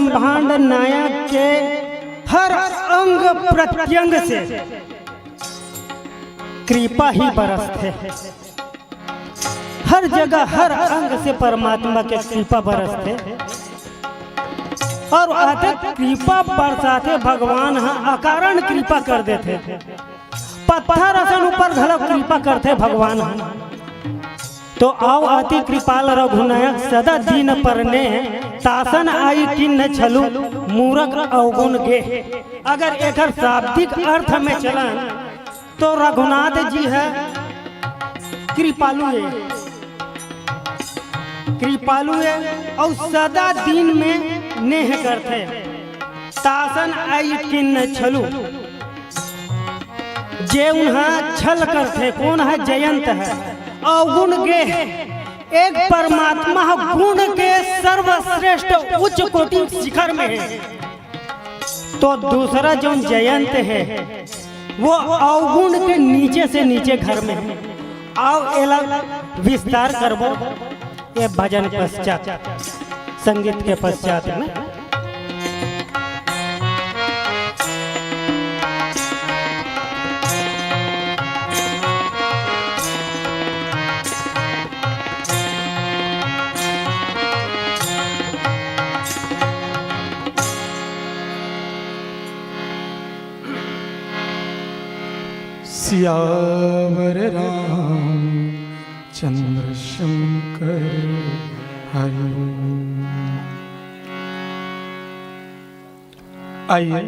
ब्रह्मांड नायक के हर अंग प्रत्यंग से कृपा ही बरसते। हर जगह हर अंग से परमात्मा के कृपा बरसते और आते कृपा बरसाते भगवान अकारण कृपा कर देते। पत्थर असन ऊपर घलक कृपा करते भगवान। तो आओ अति कृपाल रघुनायक सदा दीन परने तासन आई किन्न छलु मूरख अवगुण गे। अगर एक शाब्दिक अर्थ में चलन तो रघुनाथ जी है कृपालु है, कृपालु है और सदा दीन में नेह करते। तासन आई किन्न छलु जे उन्हें छल करते। कौन है? जयंत है। अवगुण गे एक परमात्मा गुण के सर्वश्रेष्ठ उच्च कोटि शिखर में है। तो दूसरा जो जयंत है वो अवगुण के नीचे से नीचे घर में है। आओ एला विस्तार करबो ये भजन पश्चात, संगीत के पश्चात में। सियावर राम चंद्र शंकर हरि। आइए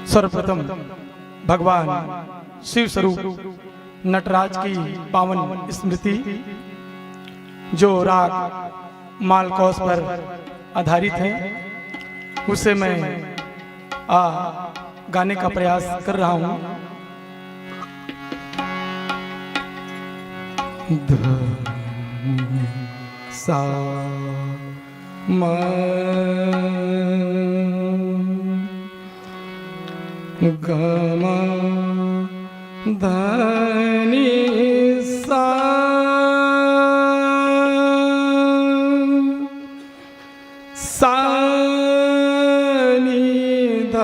सर्वप्रथम भगवान शिव स्वरूप नटराज की पावन स्मृति जो राग मालकोस पर आधारित है उसे मैं गाने का प्रयास कर रहा हूं। ध सा म ग म ध नि सा सा नि ध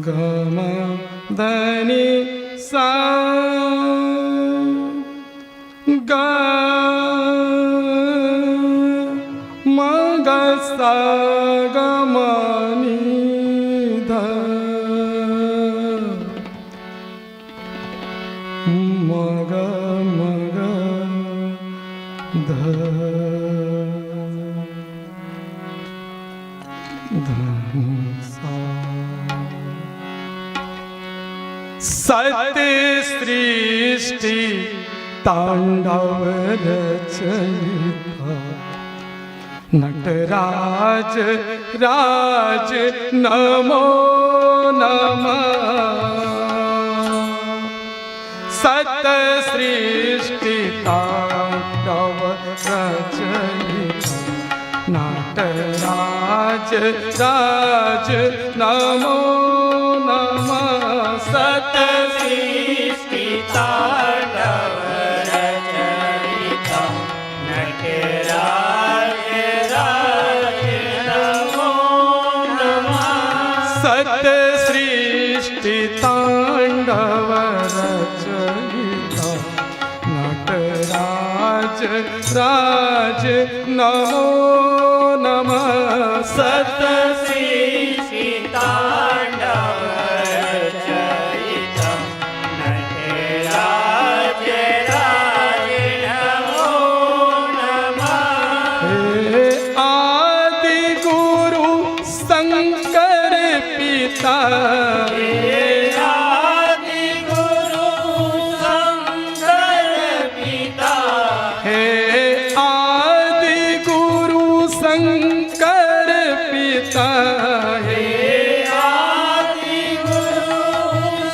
ग म ध नि सा ग म ग सा ग म नि ध म ग ध सत्य सृष्टि तांडव रचयिता नटराज राज नमो नमः। सत्य सृष्टि तांडव रचयिता नटराज राज नमो नमः। सत्य सृष्टि तांडव रचयिता नटराज राज नमो नमः। सत्य सृष्टि तांडव रचयिता नटराज राज नमो नमः। सत्य सृष्टि तांडव रचयिता नटराज राज नमो नमः। आदि गुरु शंकर पिता आदि गुरु शंकर पिता आदि गुरु शंकर पिता आदि गुरु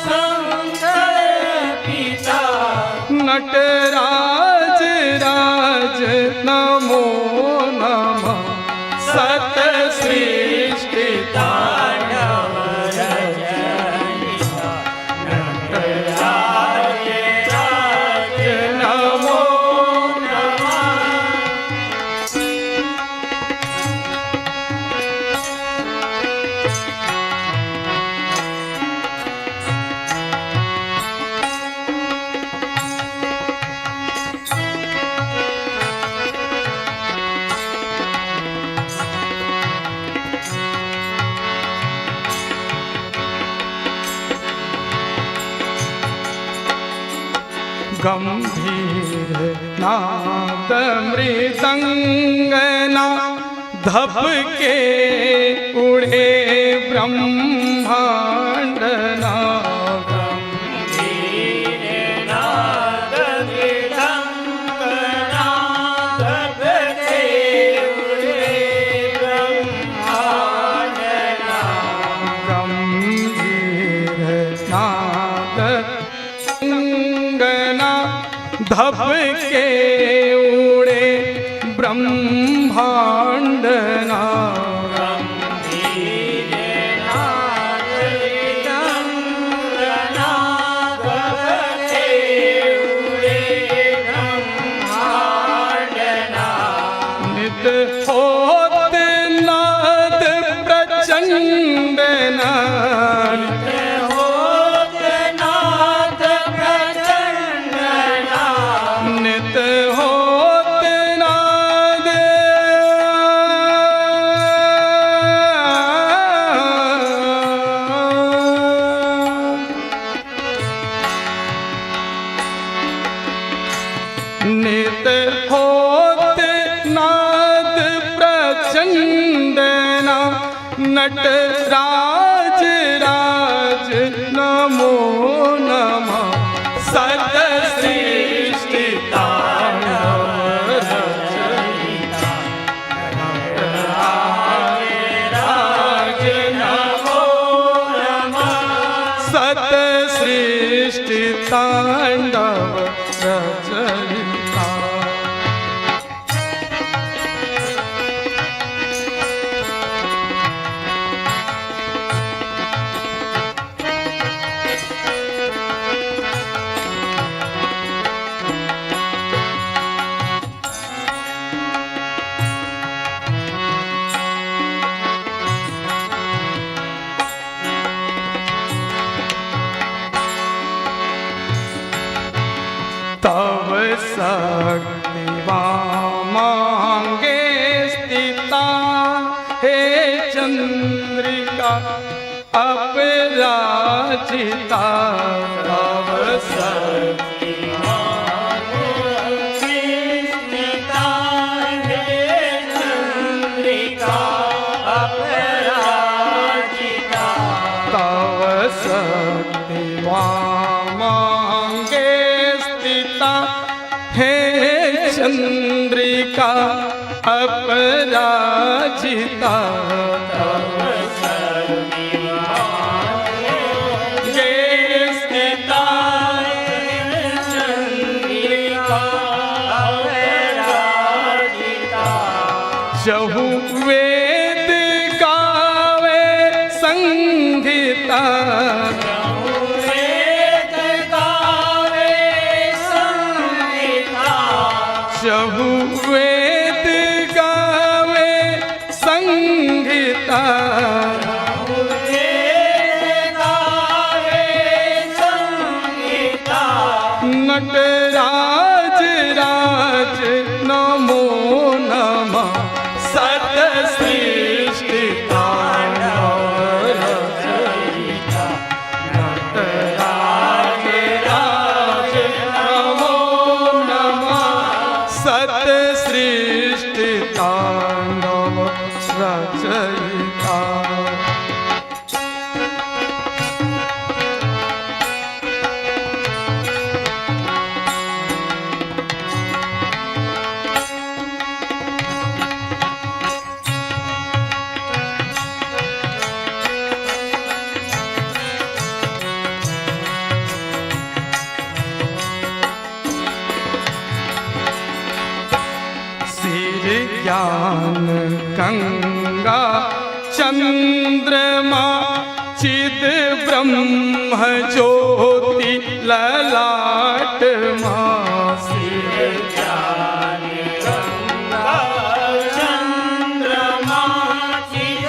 शंकर पिता नटराज राज नमो नमः। सत्य सृष्टि तांडव रचयिता गंभीर नाद मृदंगना धप के उड़े ब्रह्मांडना धप के उड़े ब्रह्मांडना नित होत नाद प्रचंडना नित होत नाद नित होत नाद प्रचंडना नटराज राज नमो नमः सत सृष्टि तांडव रचयिता नटराज नमो नमः सत सृष्टि तांडव रचयिता तव शक्ति वामांगे स्थिता हे चंद्रिका अपराजिता तव शक्ति तव शक्ति वामांगे हे चंद्रिका अपराजिता तव गे स्थिता चंद्रिका अपराजिता जहु वेद गावे संगीता जहु वेद गावे संगीता नटराज राज नमो नमः सत सृष्टि तांडव रचयिता नटराज राज नमो नमः सत सृष्टि तांडव रचयिता ज्ञान गंगा चंद्रमा चिद ब्रह्म ज्योति ललाट मासी ज्ञान गंगा चंद्रमा चिद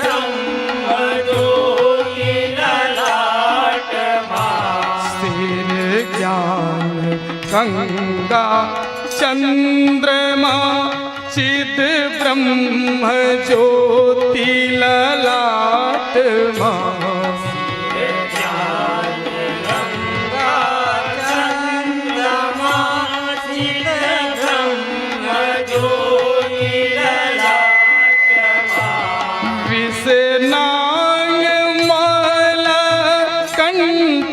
ब्रह्म ज्योति ललाट मासी ज्ञान गंगा चंद्रमा चिद ब्रह्म ज्योति ललाट ज्ञान गंगा चंद्रमा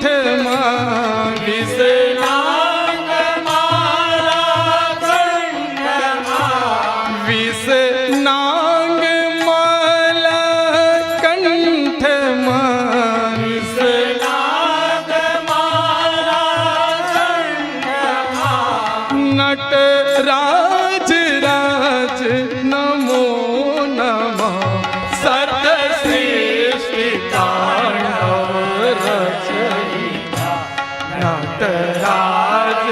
कंठ में विष नाग मारा कंठ मां विष नाग माल कंठ में विष नाग मारा कंठ मां नटराज राज नमो नमः सत सृष्टि तांडव रचयिता नटराज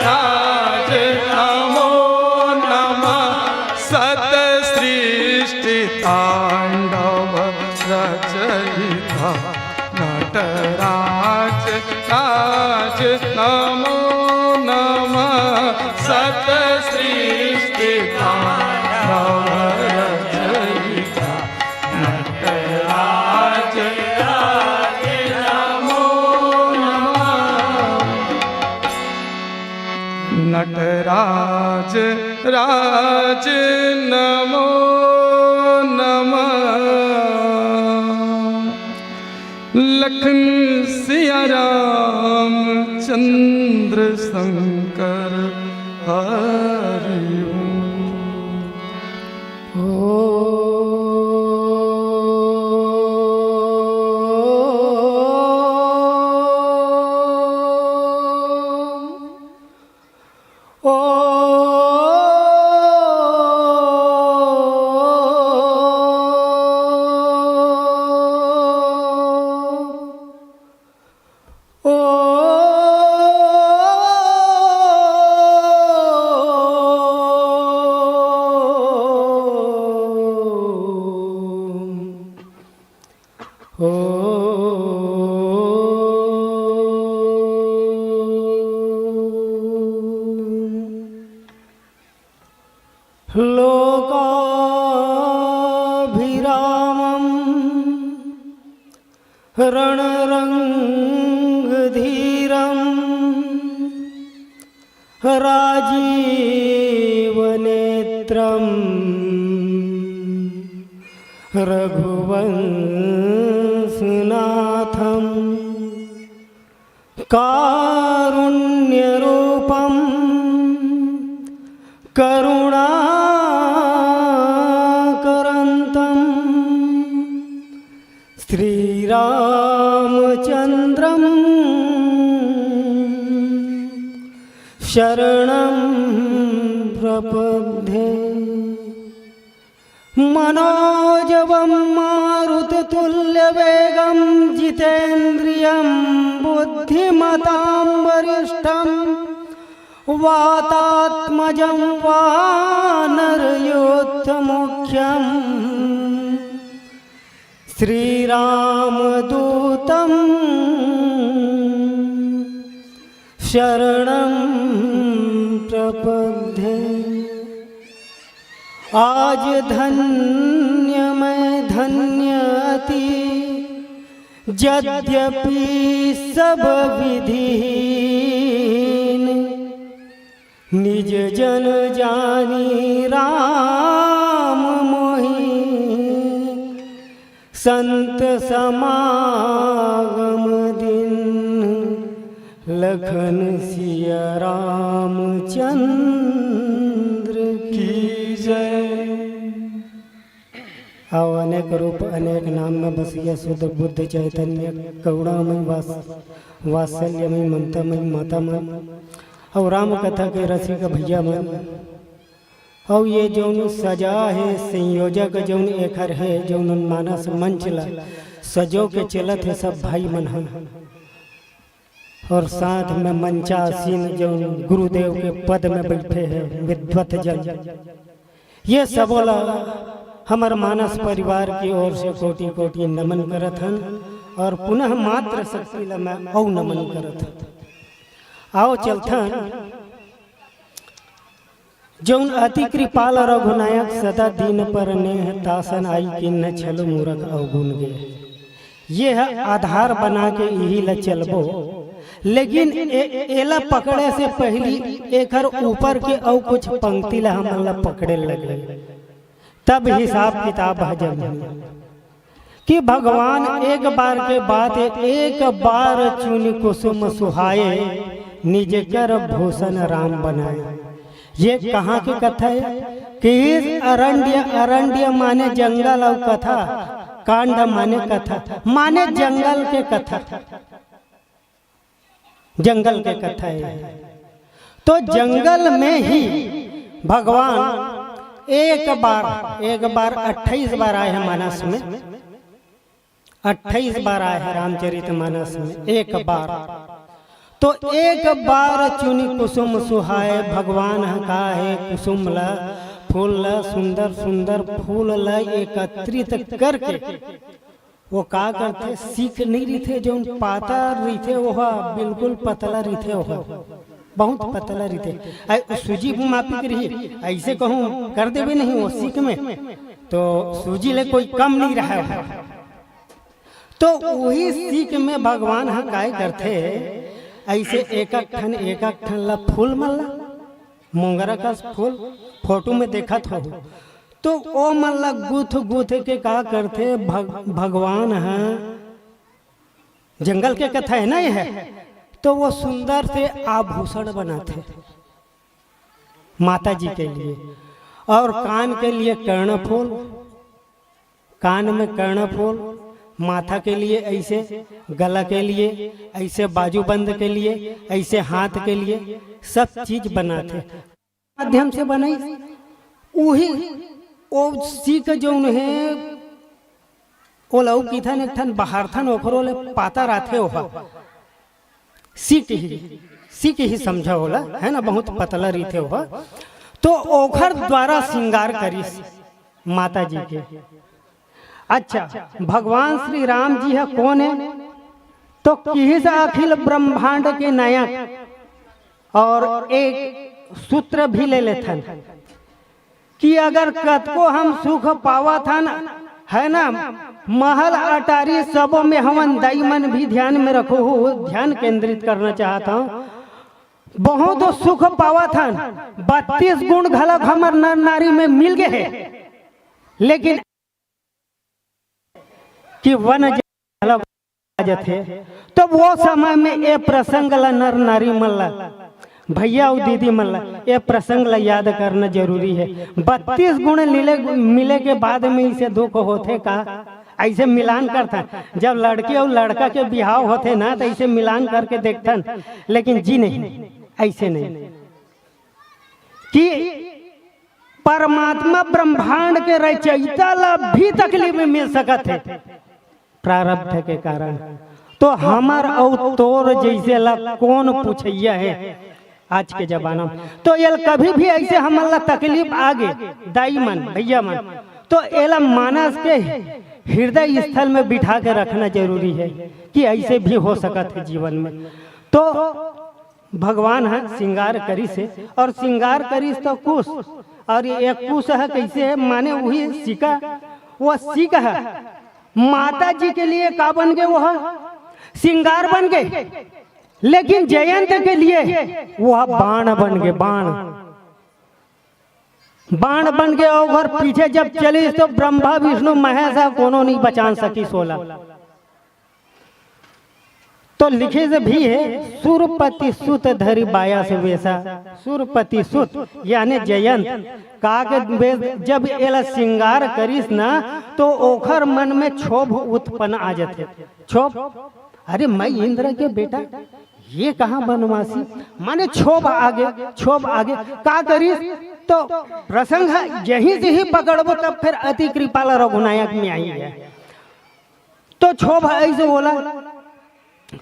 राज नमो नमः सत सृष्टि तांडव रचयिता नटराज राज नमो नमः सत सृष्टि तांडव रचयिता नटराज राज नमो नमः नटराज राज नमो नमः लखन सिया राम चंद्र शंकर हरि लोकाभिरामम् रणरङ्गधीरम् राजीवनेत्रम् रघुवंशनाथम् कारुण्यरूपम् करुणाकरन्तम् श्रीरामचन्द्रम् शरणं प्रपद्ये मनोजवं मारुततुल्यवेगं जितेन्द्रियं बुद्धिमतां वरिष्ठं वातात्मजं वानरयोद्धमुख्यं श्रीरामदूतं शरणं प्रपद्ये आज धन्य मैं धन्य अति यद्यपि सब विधिहीन निज जन जानी राम मोहि संत समागम दिन लखन सिया रामचंद्र की जय। आओ अनेक रूप अनेक नाम में बसिया शुद्ध बुद्ध चैतन्य करुणामय वात्सल्यमय ममतामय मातामय और राम कथा के रसिक भैया मन और ये जौन सजा है संयोजक जौन एकर है जौन मानस मंच ला सजो के चलत है सब भाई मन है और साथ में मंचासीन जौन गुरुदेव के पद में बैठे हैं विद्वत जन ये सबोला हमार मानस परिवार की ओर से कोटि कोटि नमन करत हन और पुनः मात्र शक्ति ला मैं औ नमन करत हन। आओ चलथन जौन अति कृपाल रघुनायक सदा दीन पर नेह तासन आई किन्न छल मूरख अवगुण गे ये है आधार बना के यही ला चलबो लेकिन एला पकड़े से पहली एकर ऊपर के औ कुछ पंक्ति ला हमन ला पकड़े लगे तब हिसाब किताब हजम कि भगवान एक बार के बाद एक बार चुनी कुसुम सुहाए, निज कर भूषण राम बनाए। ये कहाँ की कथा है कि इस अरण्य, अरण्य माने जंगल और कथा, कांड माने कथा, माने जंगल के कथा, जंगल के कथा है। तो जंगल में ही भगवान एक बार 28 बार आए हैं मानस में, 28 बार आए हैं रामचरितमानस में एक बार। तो एक बार चुनी कुसुम सुहाए, भगवान का है कुसुम ला फूल ला, सुंदर सुंदर फूल ला एकत्रित करके वो का करते, सीख नहीं रही थे, जो पाता रही थे वह बिल्कुल पतला रही थे, वह बहुत पतला रही थे। सूजी मापी रही, ऐसे कहूँ कर दे भी नहीं वो सीख में, तो सूजी ले कोई कम नहीं रहा है। तो वही सीख में भगवान हाँ काय करते, ऐसे एक ठन ला फूल मल्ला, मोंगरा का फूल फोटो में देखा था, तो ओ मल्ला गुथ के का करते, भगवान हाँ जंगल के कथा है ना यह, तो वो सुंदर से आभूषण बनाते माता जी के लिए, और कान के लिए कर्णफूल, कान में कर्णफूल, माथा के लिए ऐसे, गला के लिए ऐसे, बाजूबंद के लिए ऐसे, हाथ के लिए सब चीज बनाते माध्यम से बनाई। वही वो सीख जो है वो लऊ की थन एक ठन बाहर थन ओकरो ले पाता राथे ओहा सीख ही समझा होला है ना, बहुत पतला रही थे ओहा। तो ओखर द्वारा श्रृंगार करी माता जी के। अच्छा, भगवान श्री राम जी है कौन है, तो किस अखिल ब्रह्मांड के नायक। और एक सूत्र भी ले लेथन कि अगर कतको हम सुख पावा था ना, है ना, महल अटारी सबों में हवन दाई मन भी ध्यान में रखो हो, ध्यान केंद्रित करना चाहता हूँ। बहुत सुख पावा था, 32 गुण घलक हमर नर नारी में मिल गए हैं, लेकिन कि वन थे, तो वो समय में ये प्रसंग ला नर नारी मल्ला, भैया और दीदी मल्ला, ये प्रसंग ला याद करना जरूरी है। 32 गुण मिले के बाद में इसे दुख होते का, ऐसे मिलान करता, जब लड़की और लड़का के बिहाव होते ना, तो ऐसे मिलान करके देखतन, लेकिन जी नहीं, ऐसे नहीं कि परमात्मा ब्रह्मांड के रचयिता ला भी तकलीफ में मिल सकत है प्रारब्ध के कारण। तो हमार और तोर जैसे ला कौन पूछैया है आज के जमाना में। तो ये कभी भी ऐसे हमारा तकलीफ आगे दाई मन भैया मन, तो एला मानस के हृदय स्थल में बिठा के रखना जरूरी है कि ऐसे भी हो सकत है जीवन में। तो भगवान है श्रृंगार करी से, और श्रृंगार करी तो कुश, और एक कुश है कैसे है, माने वही सिका, वो सीख है माता जी के लिए का बन गए, वह श्रृंगार बन गए, लेकिन जयंत के लिए वह बाण बन गए, बाण बन गए। और पीछे जब चली तो ब्रह्मा विष्णु महेश कोनो नहीं बचा सकी 16। तो लिखे से भी है, सुरपति सुत धरी बाया से वैसा, सुरपति सुत यानी जयंत का के जब एला श्रृंगार करिस ना, तो ओखर मन में क्षोभ उत्पन्न आ जाते। क्षोभ, अरे मैं इंद्र के बेटा, ये कहाँ बनवासी, माने क्षोभ आगे, क्षोभ आगे का करिस, तो प्रसंग यहीं से ही पकड़बो, तब फिर अति कृपाला रघुनायक में आई है। तो क्षोभ ऐसे बोला,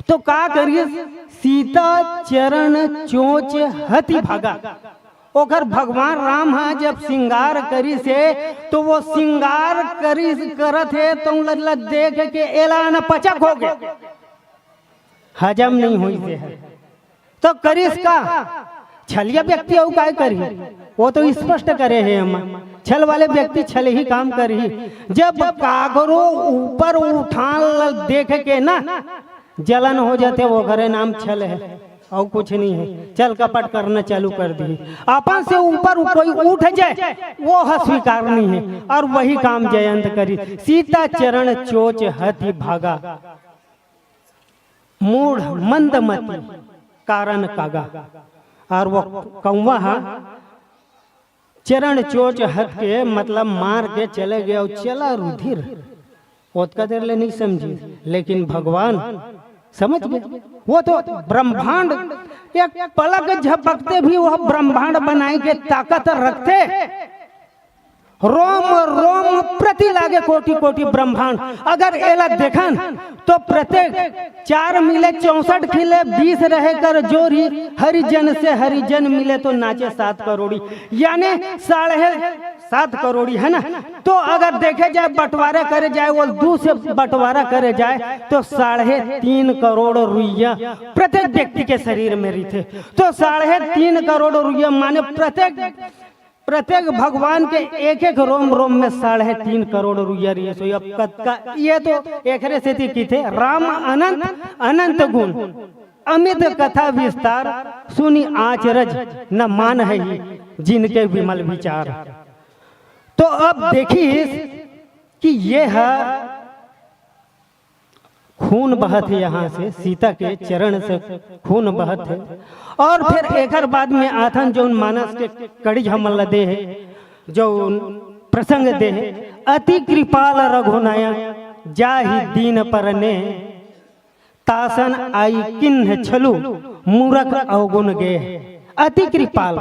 तो का करिए, सीता चरण चोच हति भागा। ओकर भगवान राम हा जब श्रृंगार करी से, तो वो श्रृंगार करी करत है, तो लल्ला देख के एला न पचक हो गए, हजम नहीं हुई से है। तो करिस का छलिया व्यक्ति और काय करी, वो तो स्पष्ट करे है, हम छल वाले व्यक्ति छल ही काम करी। जब कागरो ऊपर उठान देख के ना जलन हो जाते, वो घरे नाम छल है। और कुछ नहीं है। चल कपट करना चालू कर दी, अपन से ऊपर कोई उठ जाए वो स्वीकार नहीं है। और वही काम जयंत करी। सीता चरण चोच हति भागा, मूढ़ मंदमती कारण कागा। और वो कौवा चरण चोच हट के मतलब मार के चले गया और चला रुधिर। ओतका देर ले नहीं समझी, लेकिन भगवान समझ गए। वो तो ब्रह्मांड एक पलक झपकते भी वह ब्रह्मांड बनाई के ताकत रखते। रोम रोम प्रति लागे कोटि कोटि ब्रह्मांड। अगर एला देखन तो प्रत्येक 4 मिले 64 खिले 20 रहे कर जोरी। हरिजन से हरिजन मिले तो नाचे 7 करोड़ी, यानी 7.5 करोड़ी है ना। तो अगर देखे जाए बंटवारा करे जाए, वो 2 से बंटवारा करे जाए तो 3.5 करोड़ रुइया प्रत्येक व्यक्ति के शरीर में रहते। तो 3.5 करोड़ रुइया माने प्रत्येक भगवान के एक एक रोम रोम में 3.5 करोड़ रुइया रही। सो ये तो एक से की थे। राम अनंत अनंत गुण अमित कथा विस्तार, सुनी आचरज न मान है ही जिनके विमल विचार। तो अब देखिए कि ये है खून बहत है, यहाँ से सीता के चरण से खून बहत है। और फिर एक बाद में आथन जो मानस के कड़ी हमल दे है, जो प्रसंग दे है, अति कृपाल रघुनायक जाहि दीन परने, तासन आई किन्ह छलु मूरख अवगुण गे। अति कृपाल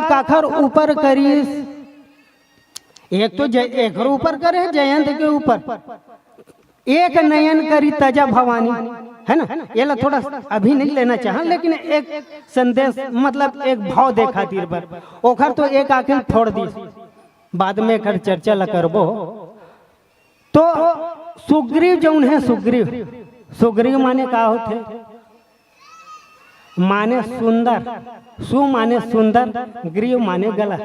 काखर ऊपर करीस, एक तो एक ऊपर करे जयंत के ऊपर, एक नयन करी तजा भवानी है ना। ये ला थोड़ा अभी नहीं लेना चाह, लेकिन एक संदेश मतलब एक भाव दे खातिर बर ओखर तो एक आखिर छोड़ दी, बाद में कर चर्चा ला करबो। तो सुग्रीव जो है, सुग्रीव माने का होते, माने सुंदर, सु माने सुंदर, ग्रीव माने गला।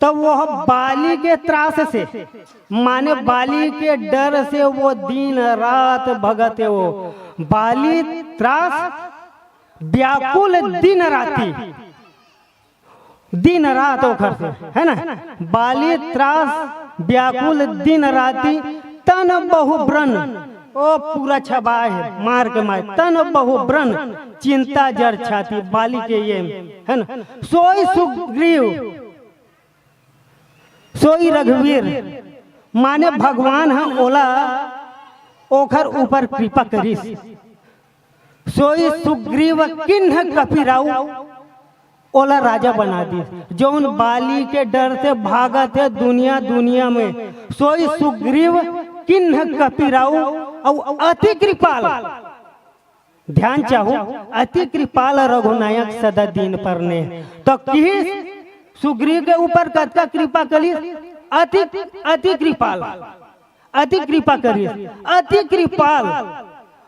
तो वह बाली के त्रास से माने बाली के डर से वो दिन रात भगते। वो बाली त्रास व्याकुल दिन रात ओखर से है ना। बाली त्रास व्याकुल दिन राती, तन बहु ब्रन ओ पूरा छबा है मार के मार, तन बहु ब्रन चिंता जर छाती। बाली के ये है ना। सोई सुग्रीव सोई रघुवीर माने भगवान है ओला ओखर ऊपर कृपा करिस। सोई सुग्रीव किन्ह कपिराऊ ओला राजा बना दी, जौन बाली के डर से भागत है दुनिया में। सोई सुग्रीव किन्ह कपिराऊ और अति कृपाल, ध्यान चाहो, अति कृपाल रघुनायक सदा दीन परने। तो किस सुग्रीव के ऊपर कतका कृपा करी, अति कृपाल, अति कृपा करी, अति कृपाल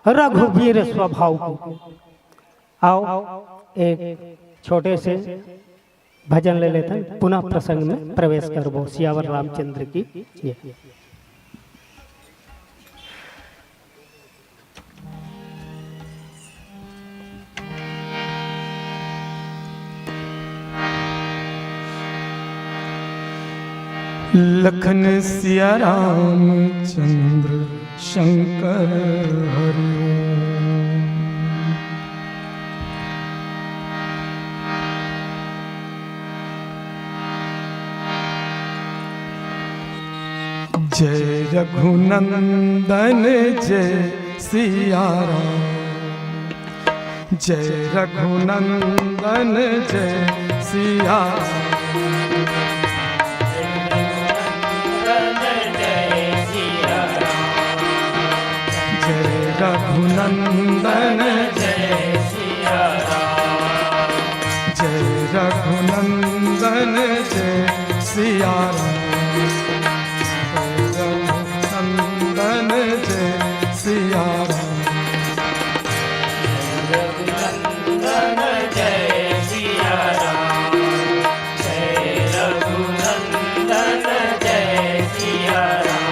रघुवीर स्वभाव को। आओ एक छोटे से भजन ले लेते हैं, पुनः प्रसंग में प्रवेश करबो। सियावर रामचंद्र की ये। लखन सिया राम चंद्र शंकर हरि ओम। जय रघुनंदन जय सिया राम, जय रघुनंदन जय सिया राम। रघुनंदन जय सिया राम, जय रघुनंदन जय सिया राम, रघुनंदन जय सिया राम, रघुनंदन जय सिया राम, जय रघुनंदन जय सिया राम।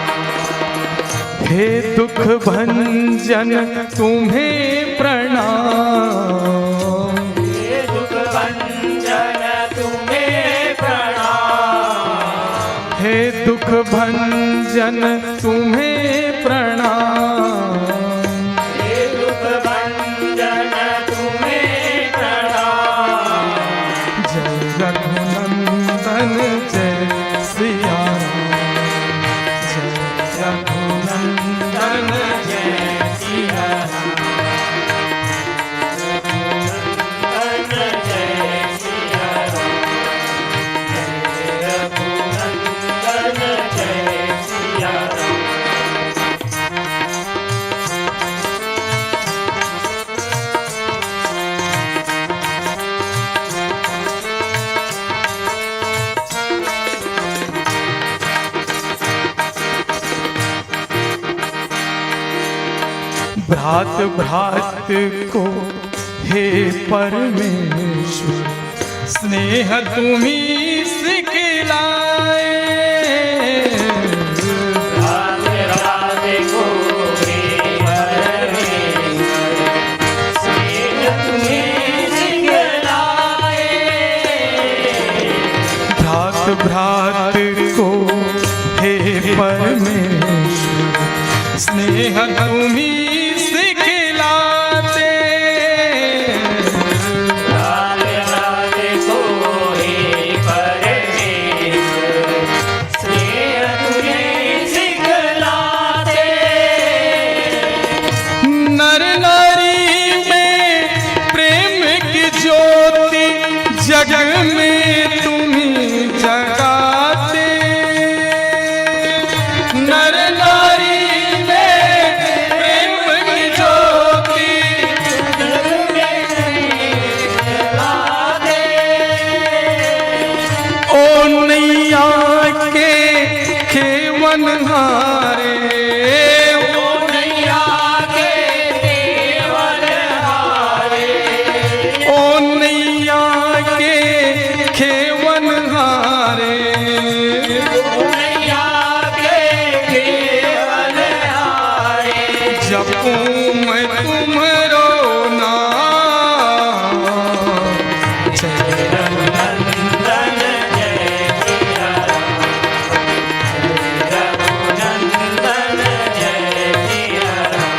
हे दुख भंजन तुम्हें प्रणाम, हे दुख भंजन तुम्हें प्रणाम, हे दुख भंजन तुम्हें प्रणाम, हे दुख भंजन तुम्हें प्रणाम। जय रघुनंदन जय सिया राम, रघुनंदन जय सिया राम, रघुनंदन जय सिया राम, रघुनंदन जय सिया राम। भ्रात भ्रात को हे परमेश्वर स्नेह तुम्ही सिखलाए, राधे राधे को हे परमेश्वर स्नेह तुम्हें सिखलाए, भ्रात भ्रात को हे परमेश्वर स्नेह तुम्ही सिखलाते, राधे राधे को हे परमेश्वर स्नेह तुम्हें सिखलाते, नर नारी में प्रेम की ज्योति जग में तुम्ही जगाते, नर नारी में प्रेम की ज्योति जग में जगाते, ओ नैया के खेवन हारे, ओ नैया के केवल हारे, ओ नैया के खेवन हारे, ओ नैया के केवल हारे। जपूं मैं तुम्हारो नाम, जय रघुनंदन जय सिया राम, रघुनंदन जय सिया राम।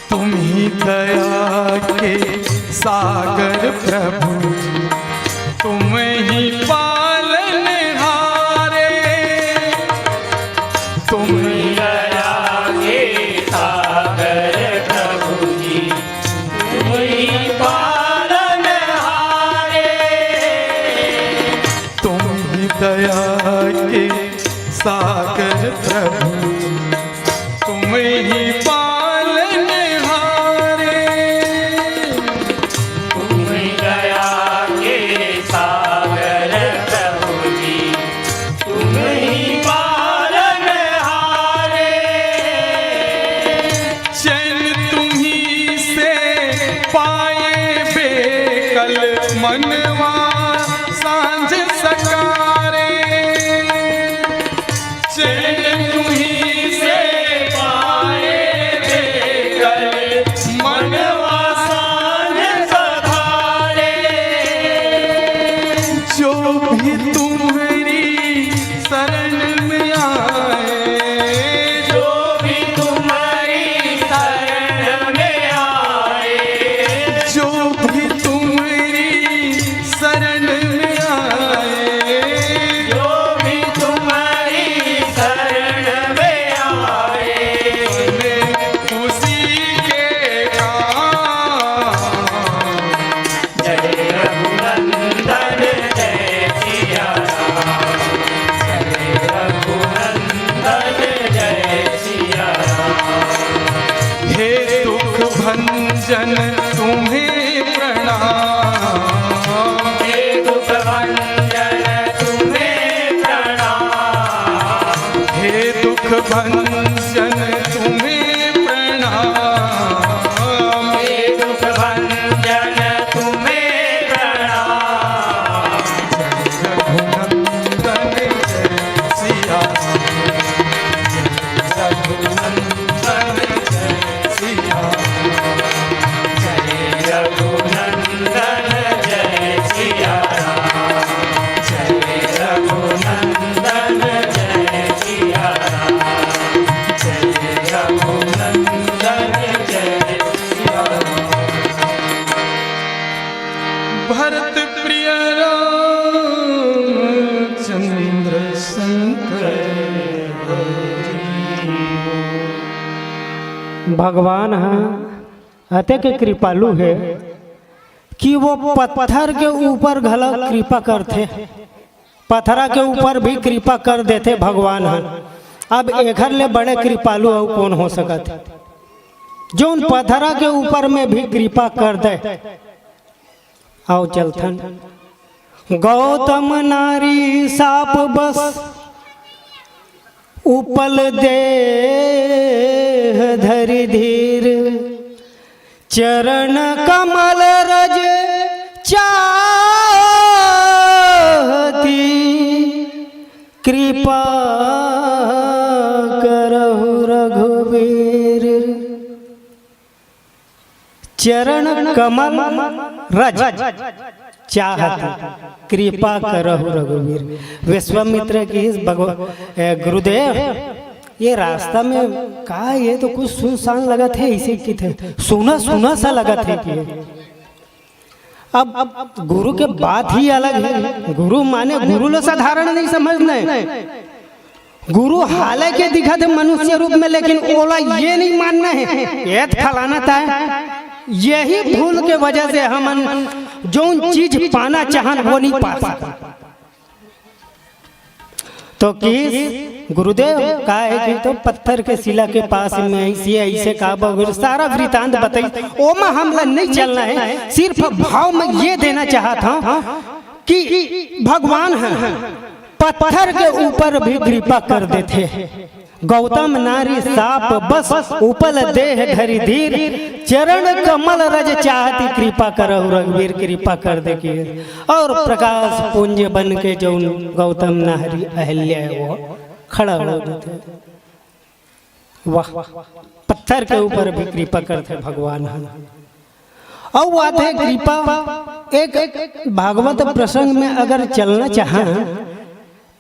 तुम ही दया के सागर प्रभु, तुम ही पालनहारे, तुम ही दया के सागर प्रभु जी, तुम ही पालनहारे, तुम ही दया के सागर प्रभु, तुम ही पालनहारे, तुम ही दया के सागर प्रभु जी, तुम ही पालनहारे, चैन तुम्ही से पाए बेकल मनवा सांझ सकारे, चैन तुम्ही से पाए बेकल मनवा सांझ सखारे, जो भी तुम्हारी शरण में आए, जो भी तुम्हारी शरण में आए, जो भी तुम्हारी शरण में आए, जो भी तुम्हारी शरण में आए, उसी के काम, जय रघुनंदन जय सिया राम, जय रघुनंदन जय सिया राम। हे दुख भंजन तुम्हें प्रणाम, हे दुख भंजन तुम्हें प्रणाम, हे दुख भंजन तुम्हें प्रणाम। हे दुख भंजन तुम्हें प्रणाम। रघुनंदन जय सिया रघुनंदन जय सिया जय रघुनंदन जय सिया राम। जय रघुनंदन जय सिया राम। जय रघुनंदन जय सिया राम। भरत प्रिय रामचंद्र शंकर भगवान अत्यंत कृपालु है कि वो पत्थर के ऊपर घला कृपा करते, पत्थरा के ऊपर भी कृपा कर देते भगवान हैं। अब एकर ले बड़े कृपालु और कौन हो सकत, जो उन पत्थरा के ऊपर में भी कृपा कर दे। आओ चलथन। गौतम नारी साप बस उपल देह धरि धीर, चरण कमल रज चाहती, कृपा करहु रघुवीर। चरण कमल रज चाहती, कृपा करहु रघुवीर। विश्वामित्र की इस गुरुदेव ये रास्ता में कहा, ये तो कुछ सुनसान लगा थे, इसे की थे सुना सुना सा लगा थे कि अब गुरु के बात ही अलग है। गुरु माने गुरु लो साधारण नहीं समझना है। गुरु हालांकि दिखा थे मनुष्य रूप में, लेकिन ओला ये नहीं मानना है ये फलाना था। यही भूल के वजह से हम जो चीज पाना चाहन वो नहीं पा सकते। तो किस गुरुदेव का है कि तो पत्थर के शिला के पास में ऐसे ऐसे का सारा वृतांत बताई। ओमा हमला नहीं चलना है, सिर्फ भाव में ये देना चाहता हूँ कि भगवान है पत्थर के ऊपर भी कृपा कर देते। गौतम नारी साप बस उपल देह धरि धीर, चरण कमल रज चाहती, कृपा करहु रघुवीर। कृपा कर दे कि और प्रकाश पुंज बन के जो गौतम नारी अहल्या है वो खड़ा हो जाते। वाह, पत्थर के ऊपर भी कृपा करते भगवान। और वो आते कृपा एक भागवत प्रसंग में अगर चलना चाहे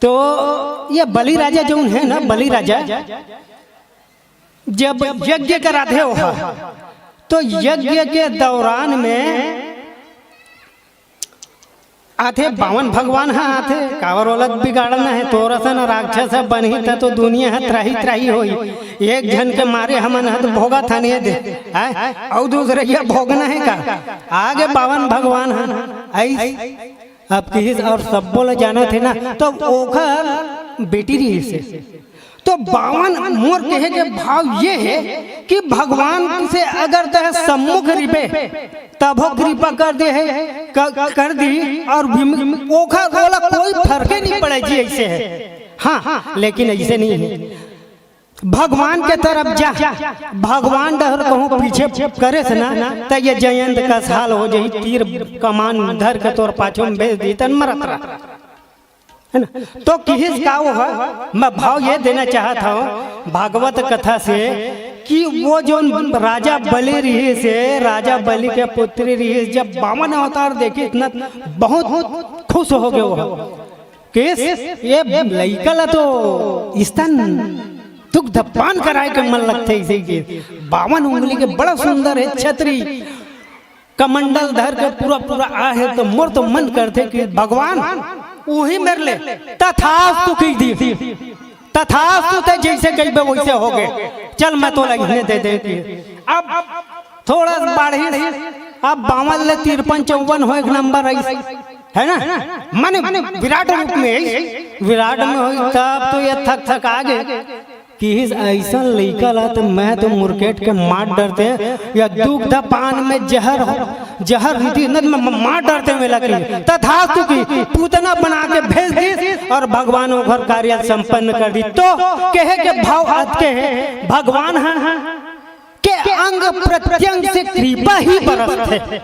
तो ये बलि राजा जो है ना, बलि राजा जब यज्ञ कराते हो तो यज्ञ के दौरान में आते 52 भगवान है आते कावर अलग बिगाड़ना है। तोरा से न राक्षस बनी था तो दुनिया है त्राही त्राही होई। एक जन के मारे हमन है तो भोगा था नहीं दे और दूसरे ये भोगना है का। आगे 52 भगवान है अब किस और सब बोले जाना थे ना, तो ओखर बेटी रही से तो 52 मोर कहे के भाव ये है कि भगवान से अगर तह सम्मुख रिपे तब कृपा कर दे है कर दी और ओखर बोला कोई फर्क नहीं पड़े जी ऐसे है। हाँ लेकिन ऐसे नहीं है, भगवान के तरफ जा, भगवान डर कहूँ पीछे करे से ना तो ये जयंत का साल हो जाए, तीर कमान धर के तोर पाछू में भेज दी तन मरत रहा है ना। तो किस का वो है मैं भाव ये देना चाहता हूँ भागवत कथा से कि वो जो राजा बलि रही से, राजा बलि के पुत्री रही, जब 52 अवतार देखे इतना बहुत खुश हो गए वो किस ये लइका तो स्तन दुग्ध पान कराए के मन लगते इसे के 52 उंगली के बड़ा सुंदर है छतरी कमंडल धर के पूरा पूरा आ है। तो मोर तो मन करते कि भगवान वही मेरे ले तथास्तु की दी, तथास्तु ते जैसे कही वैसे हो गए। चल मैं तो लगने दे देती अब थोड़ा बढ़ी अब 52 ले 53-54 हो एक नंबर है ना माने विराट रूप में विराट में हो तब तो ये थक थक आ गए कि ऐसा लइका ला तो मैं तो मुर्केट के मार डरते या दुग्ध पान में जहर हो जहर रीति मार डरते में लगी तथास्तु की पूतना बना के भेज दी और भगवान वो घर कार्य संपन्न कर दी। तो कहे के भाव हाथ के है भगवान है के अंग प्रत्यंग से कृपा ही बरसते।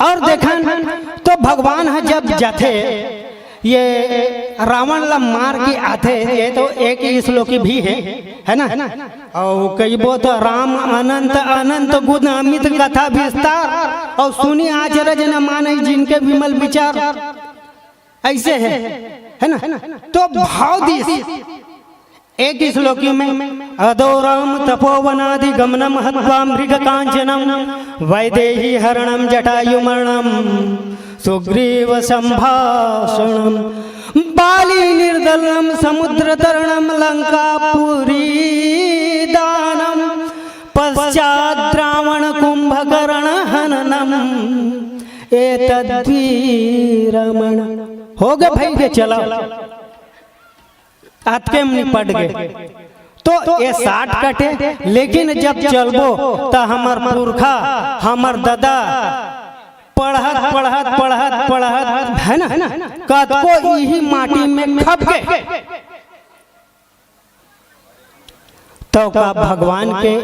और देखन तो भगवान है जब जाते ये रावण ला मार के आते, ये तो एक ही श्लोकी भी है ना। और कई वो तो राम अनंत अनंत गुण अमित कथा विस्तार और सुनी आचरज न माने जिनके विमल विचार, ऐसे है ना। तो भाव दी एक ही श्लोकी में अदोराम तपोवनादि गमनम हत्वा मृग कांचनम वैदेही हरणम जटायुमरणम सुग्रीव संभाषणम बाली निर्दलनम समुद्र तरणम लंकापुरी दानम पश्चात रावण कुंभकर्ण हननम एतद्वीरमण। हो गए भाई के चला आतके में निपट गए। तो ये 60 कटे, लेकिन जब चलबो तो हमार पुरखा हमार दादा पढ़त पढ़त पढ़त पढ़त है ना कतको यही माटी में खप गए। तो का भगवान के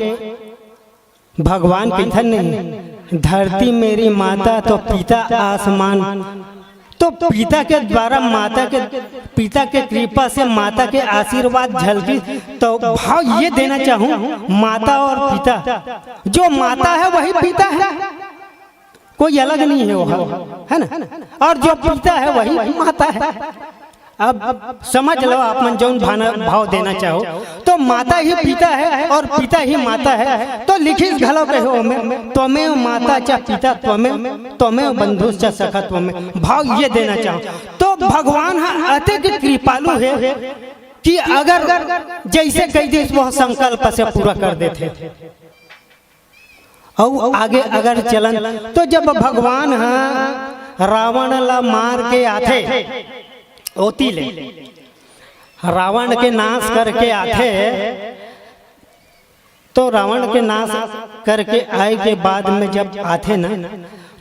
धन नहीं, धरती मेरी माता तो पिता आसमान। तो पिता के द्वारा पिता के कृपा से माता के आशीर्वाद झलकी। तो भाव ये देना चाहूं माता और पिता, जो माता है वही पिता है, कोई अलग नहीं है वो, है ना। और जो पिता है वही माता है। अब समझ लो आप मन जौन भाव देना चाहो। तो माता ही पिता है और पिता ही माता है। तो लिखिस घलो कहो में त्वमेव माता च पिता त्वमेव बंधु च सखा त्वमेव, भाव ये देना चाहो। तो भगवान अत्यंत कृपालु है कि अगर जैसे कह दे वह संकल्प से पूरा कर देते। और आगे अगर चलन तो जब भगवान रावण ला मार के आते ओती ले, रावण के नाश करके आते, तो रावण के नाश करके आए के बाद में जब आते ना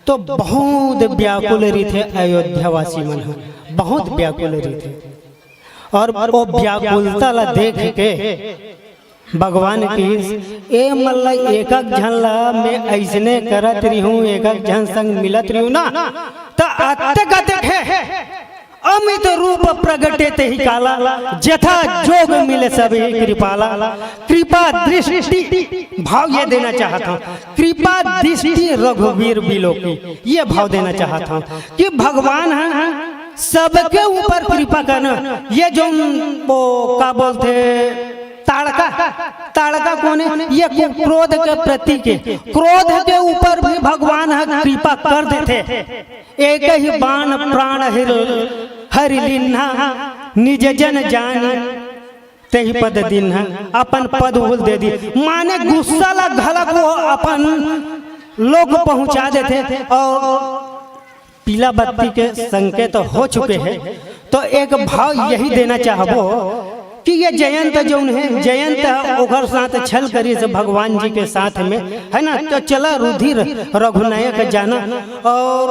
तो बहुत व्याकुल थे अयोध्यावासी मन, बहुत व्याकुल थे। और वो व्याकुलता ला देख के भगवान की ए मल्ला एक झन ला मैं ऐसने करत रही हूँ, एक झन संग मिलत रही हूँ ना, तो अत्यक देखे अमित रूप प्रगटे ते ही काला, जथा जोग मिले सभी कृपाला। कृपा दृष्टि भाव ये देना चाहता हूँ, कृपा दृष्टि रघुवीर बिलोकी, ये भाव देना चाहता हूँ कि भगवान है सबके ऊपर कृपा करना। ये जो वो क्या बोलते ताड़का कौन है, ये क्रोध के प्रतीक है। क्रोध के ऊपर भी भगवान कृपा कर देते। एक ही बाण प्राण हरि लिन्हा निज जन जान तेहि पद दिन अपन पद उल दे दी। माने गुस्सा ला घलक वो अपन लोग पहुंचा देते और पीला बत्ती के संकेत हो चुके हैं। तो एक भाव यही देना चाहबो कि ये जयंत जो है, जयंत ओकर साथ छल करी से भगवान जी के साथ में है ना। तो चला रुधिर रघुनायक जाना और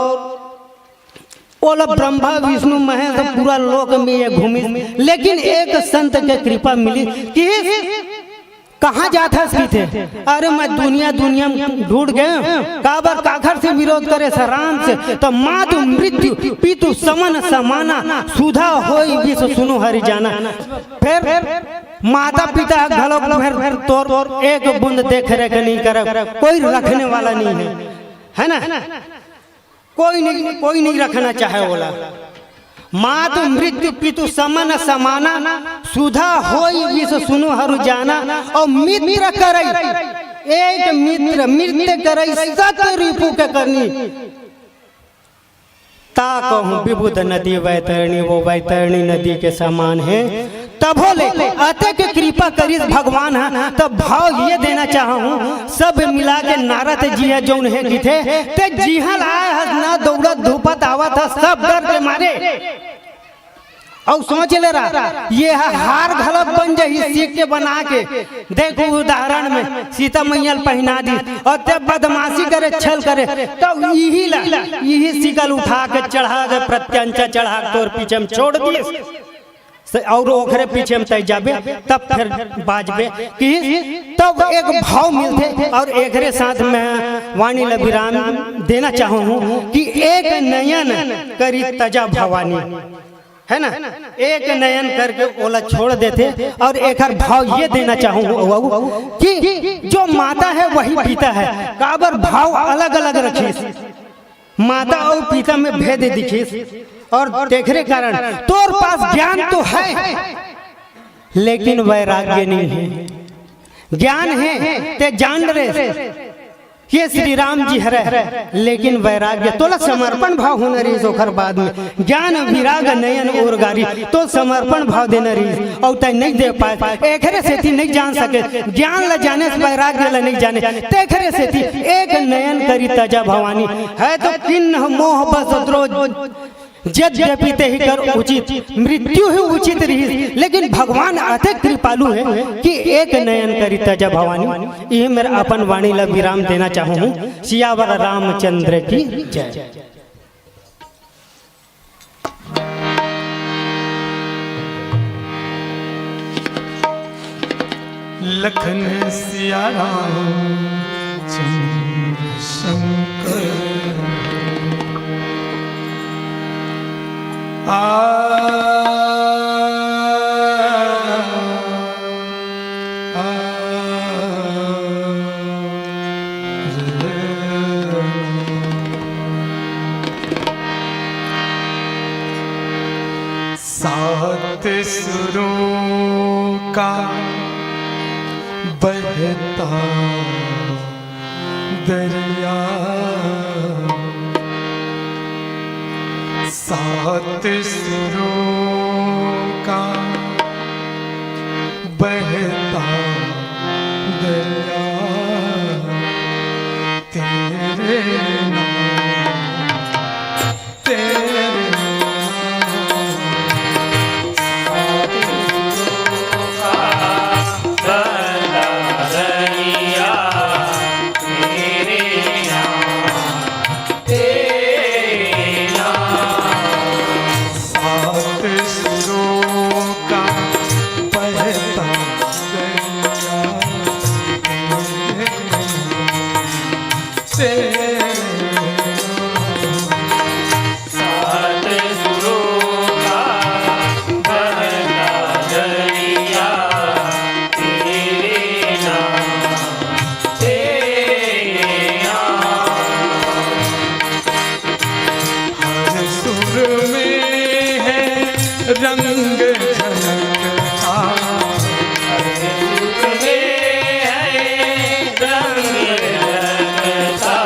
ओला ब्रह्मा विष्णु महेश पूरा लोक में ये घूमी। लेकिन एक संत के कृपा मिली कि कहाँ जाता थे, अरे मैं दुनिया में ढूंढ गए, काबर काखर से विरोध करे राम से। तो मातु मृत्यु पितु समन समाना सुधा होई विश्व सुनो हरि जाना। फिर माता पिता घलोक फिर तोर एक बूंद देख रेख नहीं कर, कोई रखने वाला नहीं है ना। कोई नहीं रखना चाहे बोला। मातु मृत्यु पितु समन समाना सुधा होई विश्व सुनु हरु जाना। और मित्र करई एक मित्र करई सत रिपु के करनी। ता कहूँ विबुध नदी वैतरणी, वो वैतरणी नदी के समान है। तब बोले अतः के कृपा करिस भगवान है। तब भाव ये देना चाहूँ सब मिला के नारद जी है जो उन्हें की थे ते जिहल आए ना दौड़त धूपत आवा था सब डर के मारे। और सोच ले रहा ये हार घलक बन जाही सीख के बना के। देखो उदाहरण में सीता मैया पहना दी और तब बदमाशी करे छल करे तो यही सिकल उठा के चढ़ा के प्रत्यंचा चढ़ा के तोर पीछे में छोड़ दिए और ओखरे पीछे में तय जाबे तब फिर बाजबे कि तब एक भाव मिलते। और एकरे साथ में वाणी ला विराम देना चाहूँ कि एक नयन करी तजा भवानी, है ना, एक नयन करके ओला छोड़ देते। और एक भाव ये देना चाहूँ कि जो माता है वही पिता है, काबर भाव अलग अलग रखीस, माता और पिता में भेद दिखीस। और देखने कारण तोर पास ज्ञान तो है लेकिन वैराग्य नहीं है। ज्ञान है ते जान रहे ये श्री राम जी हरे, लेकिन वैराग्य तोला समर्पण भाव होना रही ओखर बाद में ज्ञान विराग नयन और गारी तो समर्पण भाव देना रही और तय नहीं दे पाए। एकरे से थी नहीं जान सके, ज्ञान ला जाने से वैराग्य ला नहीं जाने, तेखरे से थी एक नयन करी तजा भवानी है तो किन्ह मोह बस द्रोज यद्यपि ते ही कर उचित मृत्यु ही उचित रही। लेकिन भगवान अति कृपालु है कि एक नयन करी तजा भवानी। ये मेरा अपन वाणी ला विराम देना चाहूँ। सियावर रामचंद्र की जय। लखन सिया राम चंद्र शंकर सात सुरों का बहता दरिया, सात सुरों का बहता दरिया, तेरे नाम तेरे रंग झलकता, रंग झलकता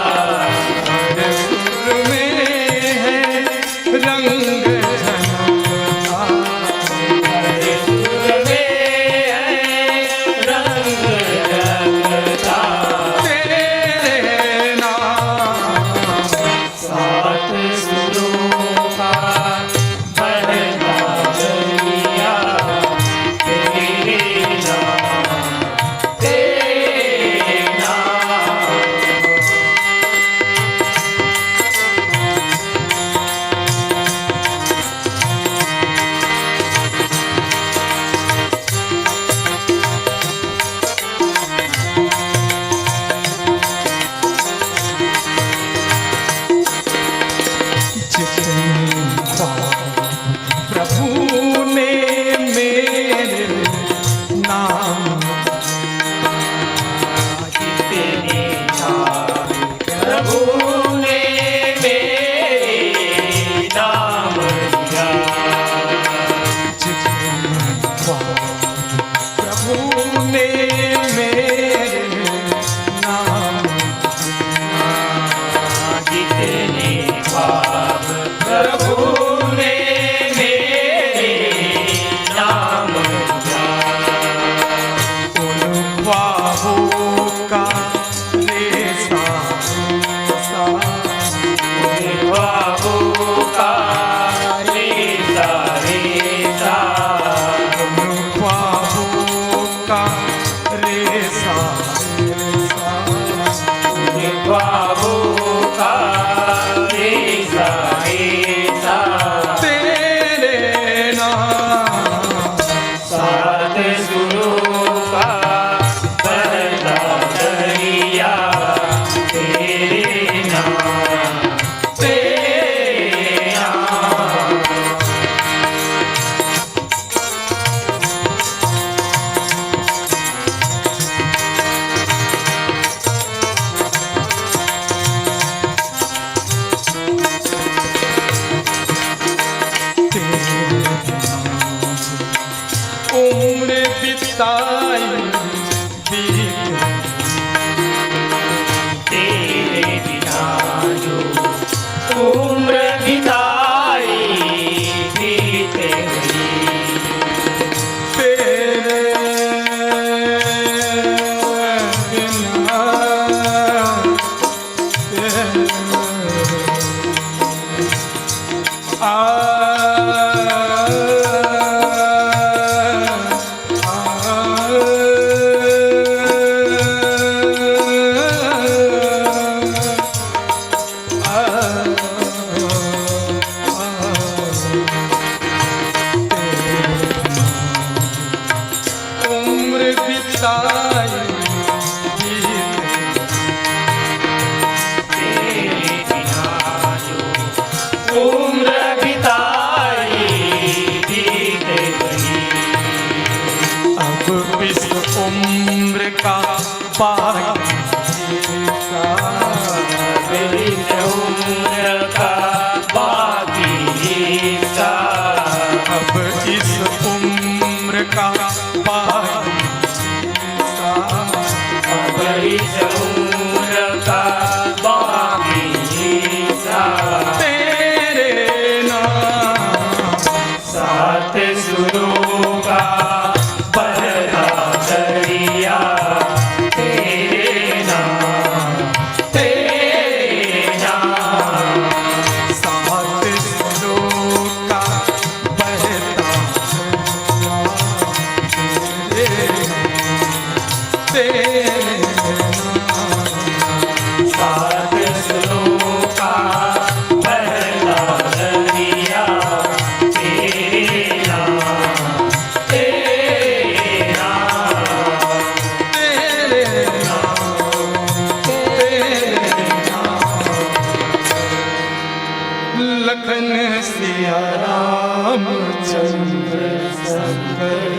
सिया रामचंद्र शंकर।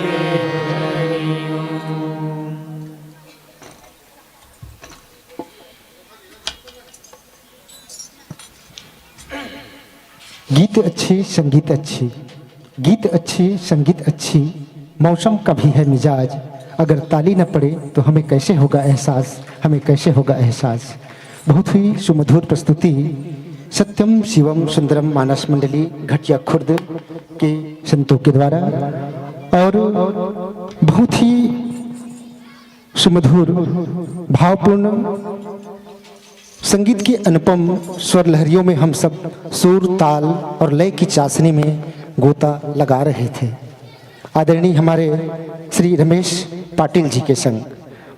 गीत अच्छी संगीत अच्छी, गीत अच्छी संगीत अच्छी, मौसम का भी है मिजाज। अगर ताली न पड़े तो हमें कैसे होगा एहसास, हमें कैसे होगा एहसास। बहुत ही सुमधुर प्रस्तुति सत्यम शिवम सुंदरम मानस मंडली घटिया खुर्द के संतों के द्वारा, और बहुत ही सुमधुर भावपूर्ण संगीत की अनुपम स्वर लहरियों में हम सब सुर ताल और लय की चाशनी में गोता लगा रहे थे। आदरणीय हमारे श्री रमेश पाटिल जी के संग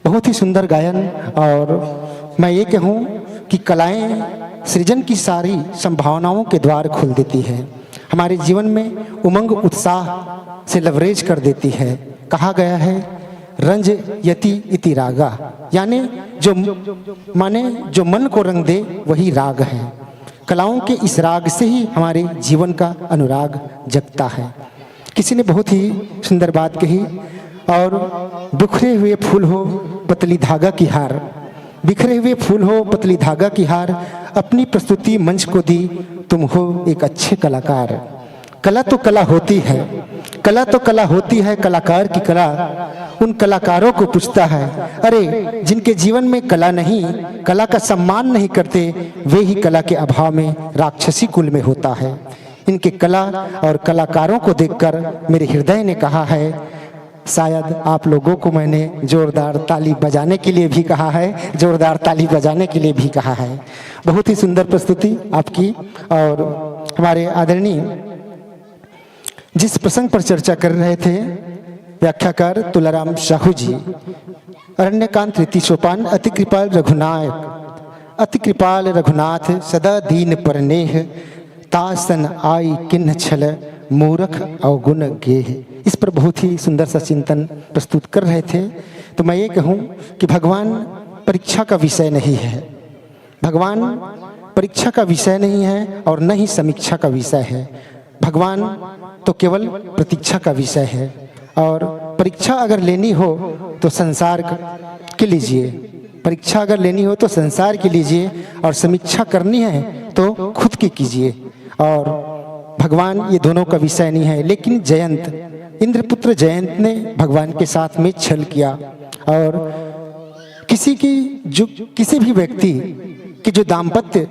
बहुत ही सुंदर गायन, और मैं ये कहूँ कि कलाएं सृजन की सारी संभावनाओं के द्वार खोल देती है, हमारे जीवन में उमंग उत्साह से लवरेज कर देती है। कहा गया है रंज यति इति रागा, यानी जो मन को रंग दे वही राग है। कलाओं के इस राग से ही हमारे जीवन का अनुराग जगता है। किसी ने बहुत ही सुंदर बात कही, और बिखरे हुए फूल हो पतली धागा की हार, बिखरे हुए फूल हो पतली धागा की हार, अपनी प्रस्तुति मंच को दी तुम हो एक अच्छे कलाकार। कला तो कला होती है, कला तो कला होती है, कलाकार की कला उन कलाकारों को पूछता है। अरे जिनके जीवन में कला नहीं, कला का सम्मान नहीं करते, वे ही कला के अभाव में राक्षसी कुल में होता है। इनके कला और कलाकारों को देखकर मेरे हृदय ने कहा है, शायद आप लोगों को मैंने जोरदार ताली बजाने के लिए भी कहा है, जोरदार ताली बजाने के लिए भी कहा है। बहुत ही सुंदर प्रस्तुति आपकी। और हमारे आदरणीय जिस प्रसंग पर चर्चा कर रहे थे व्याख्याकार तुलाराम साहू जी, अरण्यकांत तृतीय सोपान, अति कृपाल रघुनायक, अति कृपाल रघुनाथ सदा दीन परनेह, तासन आई किन्न छल मूरख अवगुण गेह। इस पर बहुत ही सुंदर सा चिंतन प्रस्तुत कर रहे थे। तो मैं ये कहूँ कि भगवान परीक्षा का विषय नहीं है, भगवान परीक्षा का विषय नहीं है और न ही समीक्षा का विषय है। भगवान तो केवल प्रतीक्षा का विषय है, और परीक्षा अगर लेनी हो तो संसार के लीजिए, परीक्षा अगर लेनी हो तो संसार की लीजिए, और समीक्षा करनी है तो खुद की कीजिए। और भगवान ये दोनों का विषय नहीं है। लेकिन जयंत, इंद्रपुत्र जयंत ने भगवान के साथ में छल किया, और किसी भी व्यक्ति की जो दाम्पत्य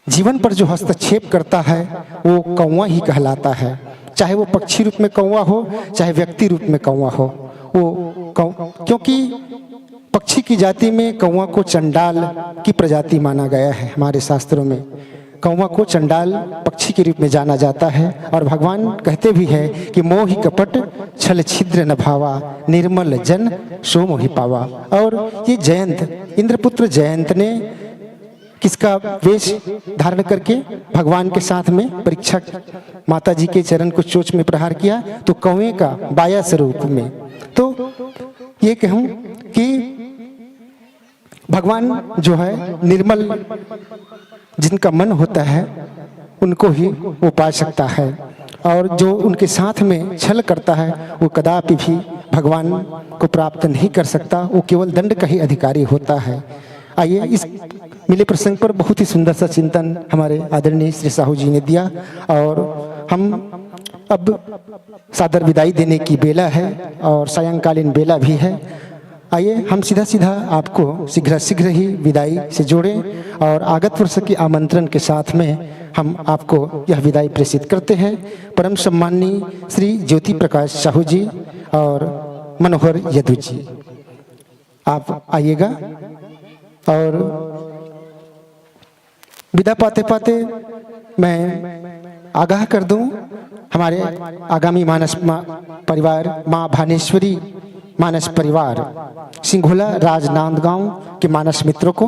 जीवन पर जो हस्तक्षेप करता है वो कौवा ही कहलाता है। चाहे वो पक्षी रूप में कौवा हो, चाहे व्यक्ति रूप में कौवा हो, वो क्योंकि पक्षी की जाति में कौवा को चंडाल की प्रजाति माना गया है। हमारे शास्त्रों में कौवा को चंडाल पक्षी के रूप में जाना जाता है। और भगवान कहते भी है कि मोहि कपट छल छिद्र न भावा, निर्मल जन सो मोहि पावा। और ये जयंत, इंद्रपुत्र जयंत ने किसका वेश धारण करके भगवान के साथ में परीक्षा, माता जी के चरण को चोंच में प्रहार किया, तो कौवे का बाया स्वरूप में। तो ये कहूं कि भगवान जो है निर्मल, जिनका मन होता है उनको ही वो पा सकता है, और जो उनके साथ में छल करता है वो कदापि भी भगवान को प्राप्त नहीं कर सकता, वो केवल दंड का ही अधिकारी होता है। आइए, इस मिले प्रसंग पर बहुत ही सुंदर सा चिंतन हमारे आदरणीय श्री साहू जी ने दिया, और हम अब सादर विदाई देने की बेला है और सायंकालीन बेला भी है। आइए हम सीधा आपको शीघ्र ही विदाई से जोड़ें, और आगत वर्ष के आमंत्रण के साथ में हम आपको यह विदाई प्रेषित करते हैं। परम सम्माननीय श्री ज्योति प्रकाश साहू जी और मनोहर यदु जी, आप आइएगा। और विदा पाते पाते मैं आगाह कर दूं हमारे आगामी मानस परिवार, माँ भानेश्वरी मानस परिवार सिंघोला राजनांदगांव के मानस मित्रों को